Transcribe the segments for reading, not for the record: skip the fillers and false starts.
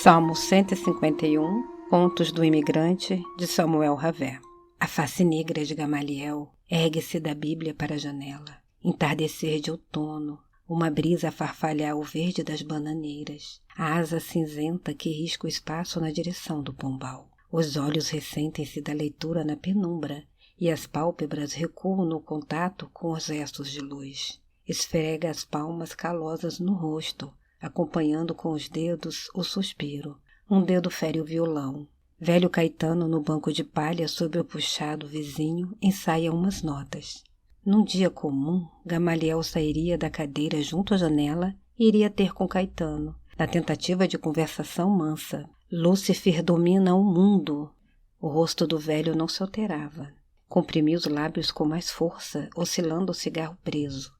Salmo 151, Contos do Imigrante, de Samuel Ravet. A face negra de Gamaliel ergue-se da Bíblia para a janela. Entardecer de outono, uma brisa a farfalhar o verde das bananeiras, a asa cinzenta que risca o espaço na direção do pombal. Os olhos ressentem-se da leitura na penumbra e as pálpebras recuam no contato com os restos de luz. Esfrega as palmas calosas no rosto, acompanhando com os dedos o suspiro. Um dedo fere o violão. Velho Caetano, no banco de palha sobre o puxado vizinho, ensaia umas notas. Num dia comum, Gamaliel sairia da cadeira junto à janela e iria ter com Caetano, na tentativa de conversação mansa. Lúcifer domina o mundo. O rosto do velho não se alterava. Comprimia os lábios com mais força, oscilando o cigarro preso.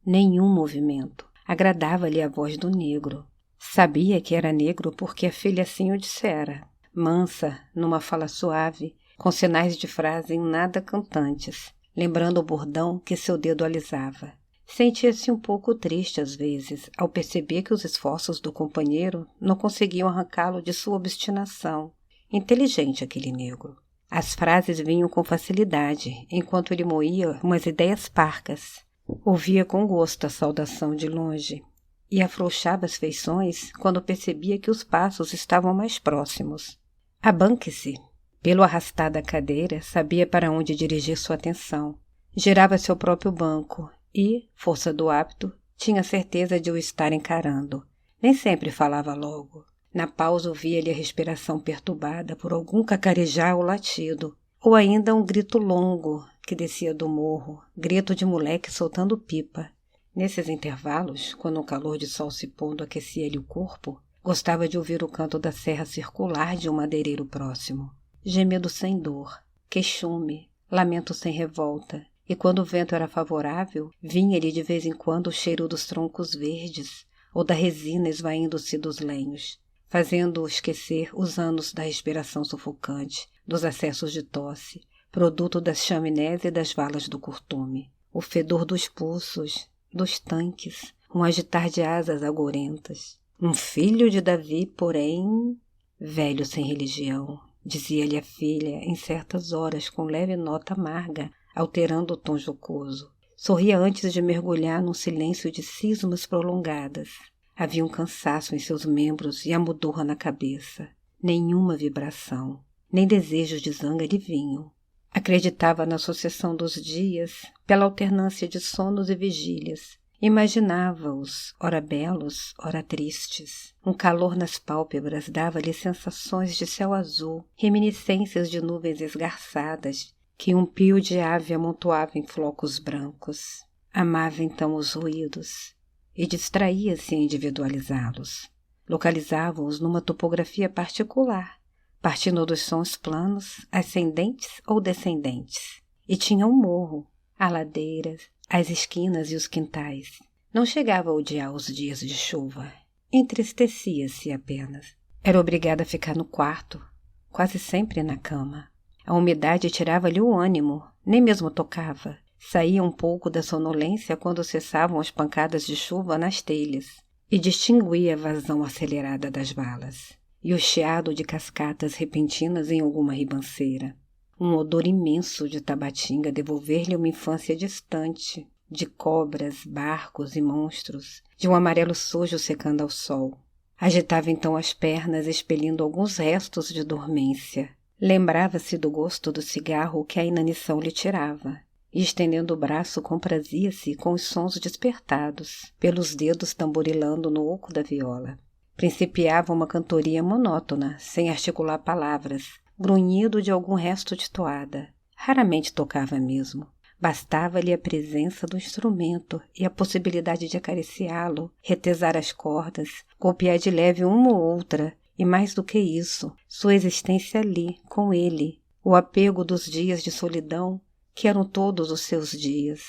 Nenhum movimento. Agradava-lhe a voz do negro. Sabia que era negro porque a filha assim o dissera. Mansa, numa fala suave, com sinais de frase em nada cantantes, lembrando o bordão que seu dedo alisava. Sentia-se um pouco triste às vezes, ao perceber que os esforços do companheiro não conseguiam arrancá-lo de sua obstinação. Inteligente aquele negro. As frases vinham com facilidade, enquanto ele moía umas ideias parcas. Ouvia com gosto a saudação de longe e afrouxava as feições quando percebia que os passos estavam mais próximos. Abanque-se. Pelo arrastar da cadeira, sabia para onde dirigir sua atenção. Girava seu próprio banco e, força do hábito, tinha certeza de o estar encarando. Nem sempre falava logo. Na pausa ouvia-lhe a respiração perturbada por algum cacarejar ou latido, ou ainda um grito longo que descia do morro, grito de moleque soltando pipa. Nesses intervalos, quando o calor de sol se pondo aquecia-lhe o corpo, gostava de ouvir o canto da serra circular de um madeireiro próximo. Gemido sem dor, queixume, lamento sem revolta, e quando o vento era favorável, vinha-lhe de vez em quando o cheiro dos troncos verdes ou da resina esvaindo-se dos lenhos, fazendo-o esquecer os anos da respiração sufocante, dos acessos de tosse, produto das chaminés e das valas do curtume. O fedor dos pulsos, dos tanques, um agitar de asas agorentas. Um filho de Davi, porém, velho sem religião, dizia-lhe a filha em certas horas com leve nota amarga, alterando o tom jocoso. Sorria antes de mergulhar num silêncio de cismas prolongadas. Havia um cansaço em seus membros e a mudorra na cabeça. Nenhuma vibração, nem desejos de zanga lhe vinham. Acreditava na sucessão dos dias, pela alternância de sonos e vigílias. Imaginava-os, ora belos, ora tristes. Um calor nas pálpebras dava-lhe sensações de céu azul, reminiscências de nuvens esgarçadas, que um pio de ave amontoava em flocos brancos. Amava então os ruídos e distraía-se em individualizá-los. Localizava-os numa topografia particular, partindo dos sons planos, ascendentes ou descendentes. E tinha um morro, a ladeira, as esquinas e os quintais. Não chegava a odiar os dias de chuva. Entristecia-se apenas. Era obrigada a ficar no quarto, quase sempre na cama. A umidade tirava-lhe o ânimo, nem mesmo tocava. Saía um pouco da sonolência quando cessavam as pancadas de chuva nas telhas, e distinguia a vazão acelerada das valas e o chiado de cascatas repentinas em alguma ribanceira. Um odor imenso de tabatinga devolver-lhe uma infância distante, de cobras, barcos e monstros, de um amarelo sujo secando ao sol. Agitava então as pernas, expelindo alguns restos de dormência. Lembrava-se do gosto do cigarro que a inanição lhe tirava, e estendendo o braço comprazia-se com os sons despertados, pelos dedos tamborilando no oco da viola. Principiava uma cantoria monótona, sem articular palavras, grunhido de algum resto de toada. Raramente tocava mesmo. Bastava-lhe a presença do instrumento e a possibilidade de acariciá-lo, retesar as cordas, golpear de leve uma ou outra, e mais do que isso, sua existência ali, com ele, o apego dos dias de solidão, que eram todos os seus dias.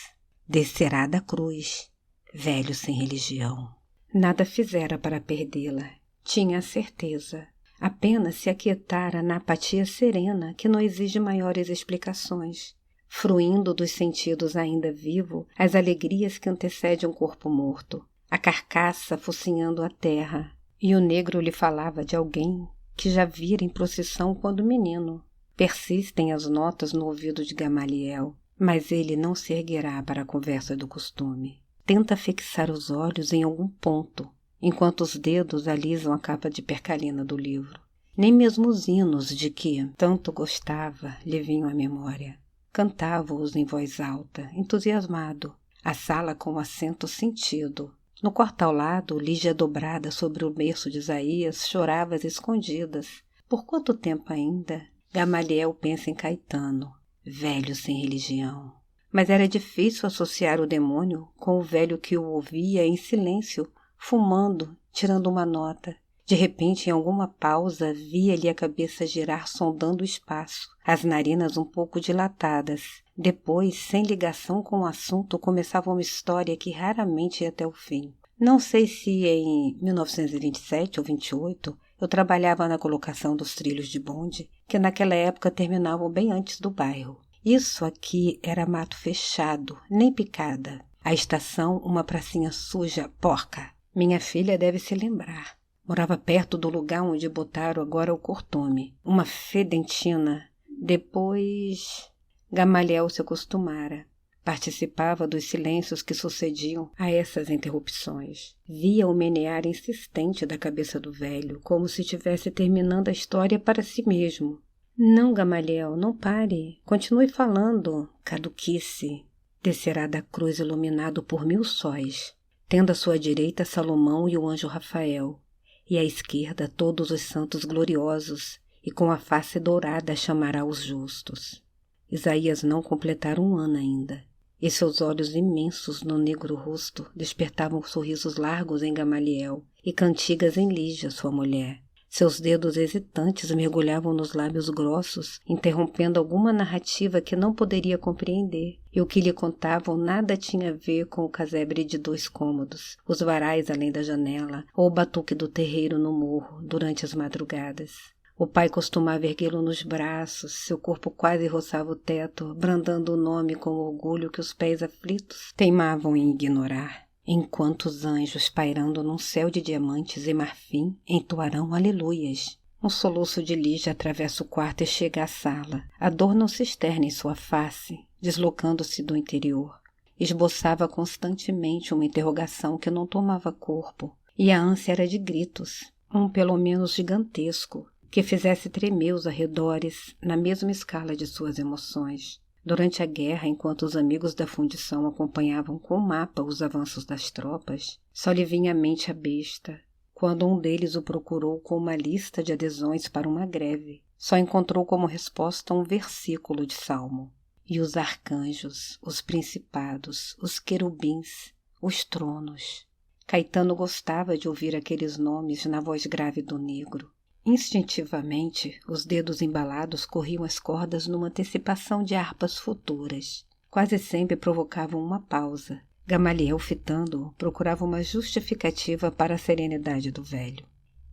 Descerá da cruz, velho sem religião. Nada fizera para perdê-la. Tinha a certeza. Apenas se aquietara na apatia serena que não exige maiores explicações, fruindo dos sentidos ainda vivo as alegrias que antecedem um corpo morto, a carcaça focinhando a terra, E o negro lhe falava de alguém que já vira em procissão quando menino. Persistem as notas no ouvido de Gamaliel, mas ele não se erguerá para a conversa do costume. Tenta fixar os olhos em algum ponto, enquanto os dedos alisam a capa de percalina do livro. Nem mesmo os hinos de que tanto gostava lhe vinham à memória. Cantava-os em voz alta, entusiasmado, a sala com acento sentido. No quarto ao lado, Lígia dobrada sobre o berço de Isaías, chorava às escondidas. Por quanto tempo ainda? Gamaliel pensa em Caetano, velho sem religião. Mas era difícil associar o demônio com o velho que o ouvia em silêncio, fumando, tirando uma nota. De repente, em alguma pausa, via-lhe a cabeça girar sondando o espaço, as narinas um pouco dilatadas. Depois, sem ligação com o assunto, começava uma história que raramente ia até o fim. Não sei se em 1927 ou 28 eu trabalhava na colocação dos trilhos de bonde, que naquela época terminavam bem antes do bairro. Isso aqui era mato fechado, nem picada. A estação, uma pracinha suja, porca. Minha filha deve se lembrar. Morava perto do lugar onde botaram agora o cortume. Uma fedentina. Depois, Gamaliel se acostumara. Participava dos silêncios que sucediam a essas interrupções. Via o menear insistente da cabeça do velho, como se estivesse terminando a história para si mesmo. Não, Gamaliel, não pare. Continue falando. Caduquice. Descerá da cruz iluminado por 1000 sóis, tendo à sua direita Salomão e o anjo Rafael, e à esquerda todos os santos gloriosos, e com a face dourada chamará os justos. Isaías não completara 1 ano ainda, e seus olhos imensos no negro rosto despertavam sorrisos largos em Gamaliel e cantigas em Lígia, sua mulher. Seus dedos hesitantes mergulhavam nos lábios grossos, interrompendo alguma narrativa que não poderia compreender, e o que lhe contavam nada tinha a ver com o casebre de 2 cômodos, os varais além da janela, ou o batuque do terreiro no morro, durante as madrugadas. O pai costumava erguê-lo nos braços, seu corpo quase roçava o teto, brandando o nome com orgulho que os pés aflitos teimavam em ignorar. Enquanto os anjos, pairando num céu de diamantes e marfim, entoarão aleluias. Um soluço de Lígia atravessa o quarto e chega à sala. A dor não se externa em sua face, deslocando-se do interior. Esboçava constantemente uma interrogação que não tomava corpo, e a ânsia era de gritos, um pelo menos gigantesco, que fizesse tremer os arredores na mesma escala de suas emoções. Durante a guerra, enquanto os amigos da fundição acompanhavam com o mapa os avanços das tropas, só lhe vinha à mente a besta. Quando um deles o procurou com uma lista de adesões para uma greve, só encontrou como resposta um versículo de Salmo. E os arcanjos, os principados, os querubins, os tronos. Caetano gostava de ouvir aqueles nomes na voz grave do negro. Instintivamente, os dedos embalados corriam as cordas numa antecipação de harpas futuras. Quase sempre provocavam uma pausa. Gamaliel, fitando-o, procurava uma justificativa para a serenidade do velho.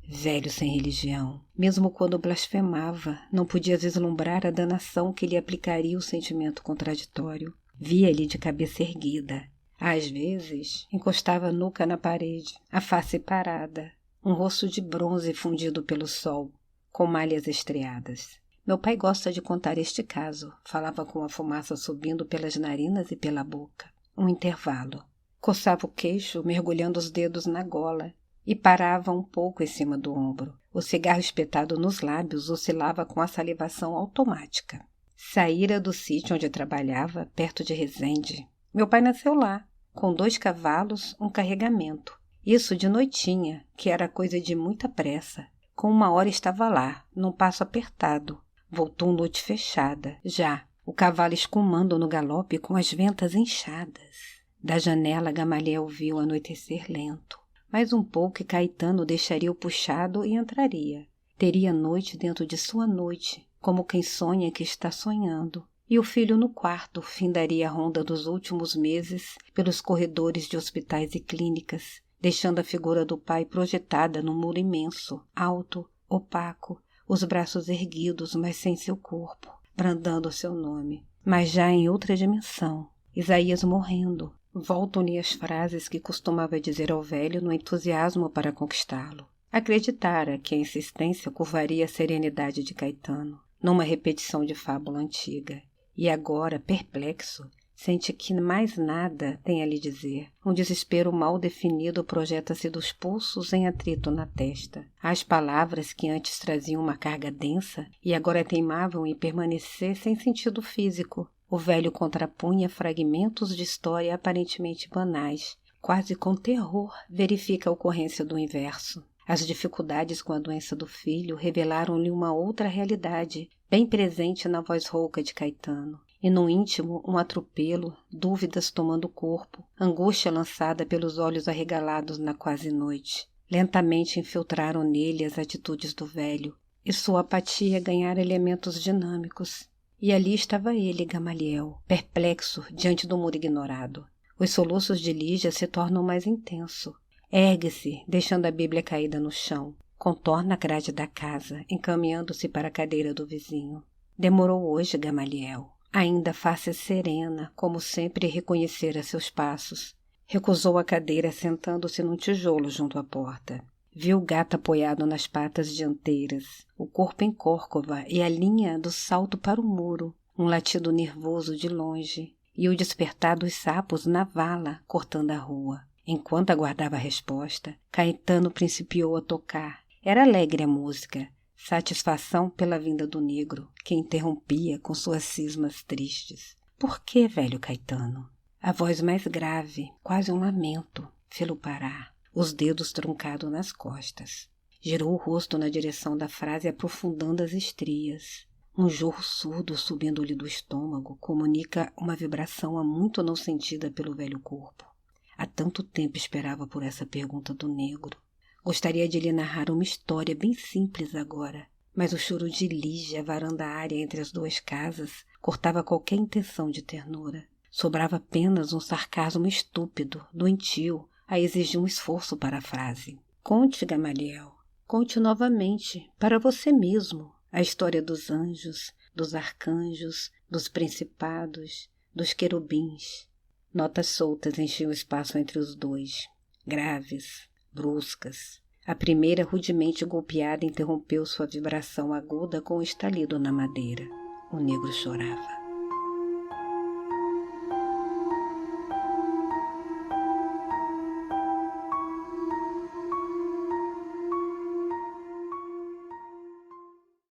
Velho sem religião, mesmo quando blasfemava, não podia vislumbrar a danação que lhe aplicaria o sentimento contraditório. Via-lhe de cabeça erguida. Às vezes, encostava a nuca na parede, a face parada, um rosto de bronze fundido pelo sol, com malhas estriadas. Meu pai gosta de contar este caso, falava com a fumaça subindo pelas narinas e pela boca. Um intervalo. Coçava o queixo, mergulhando os dedos na gola, e parava um pouco em cima do ombro. O cigarro espetado nos lábios oscilava com a salivação automática. Saíra do sítio onde trabalhava, perto de Resende. Meu pai nasceu lá, com 2 cavalos, um carregamento. Isso de noitinha, que era coisa de muita pressa. Com 1 hora estava lá, num passo apertado. Voltou noite fechada, já, o cavalo escumando no galope com as ventas inchadas. Da janela, Gamaliel viu anoitecer lento. Mais um pouco e Caetano deixaria o puxado e entraria. Teria noite dentro de sua noite, como quem sonha que está sonhando. E o filho no quarto findaria a ronda dos últimos meses pelos corredores de hospitais e clínicas, deixando a figura do pai projetada num muro imenso, alto, opaco, os braços erguidos, mas sem seu corpo, brandando o seu nome. Mas já em outra dimensão, Isaías morrendo. Voltam-lhe as frases que costumava dizer ao velho no entusiasmo para conquistá-lo. Acreditara que a insistência curvaria a serenidade de Caetano, numa repetição de fábula antiga, e agora, perplexo, sente que mais nada tem a lhe dizer. Um desespero mal definido projeta-se dos pulsos em atrito na testa. As palavras que antes traziam uma carga densa e agora teimavam em permanecer sem sentido físico. O velho contrapunha fragmentos de história aparentemente banais. Quase com terror, verifica a ocorrência do inverso. As dificuldades com a doença do filho revelaram-lhe uma outra realidade, bem presente na voz rouca de Caetano. E no íntimo, um atropelo, dúvidas tomando o corpo, angústia lançada pelos olhos arregalados na quase noite. Lentamente infiltraram nele as atitudes do velho, e sua apatia ganhara elementos dinâmicos. E ali estava ele, Gamaliel, perplexo diante do muro ignorado. Os soluços de Lígia se tornam mais intensos. Ergue-se, deixando a Bíblia caída no chão. Contorna a grade da casa, encaminhando-se para a cadeira do vizinho. Demorou hoje, Gamaliel. Ainda face serena, como sempre reconhecera seus passos. Recusou a cadeira, sentando-se num tijolo junto à porta. Viu o gato apoiado nas patas dianteiras, o corpo em córcova e a linha do salto para o muro, um latido nervoso de longe, e o despertar dos sapos na vala, cortando a rua. Enquanto aguardava a resposta, Caetano principiou a tocar. Era alegre a música, satisfação pela vinda do negro, que interrompia com suas cismas tristes. Por que, velho Caetano? A voz mais grave, quase um lamento, fê-lo parar, os dedos truncados nas costas. Girou o rosto na direção da frase, aprofundando as estrias. Um jorro surdo subindo-lhe do estômago comunica uma vibração há muito não sentida pelo velho corpo. Há tanto tempo esperava por essa pergunta do negro. Gostaria de lhe narrar uma história bem simples agora, mas o choro de Lígia, varandária entre as duas casas, cortava qualquer intenção de ternura. Sobrava apenas um sarcasmo estúpido, doentio, a exigir um esforço para a frase. Conte, Gamaliel, conte novamente, para você mesmo, a história dos anjos, dos arcanjos, dos principados, dos querubins. Notas soltas enchiam o espaço entre os dois, graves, bruscas. A primeira, rudemente golpeada, interrompeu sua vibração aguda com um estalido na madeira. O negro chorava.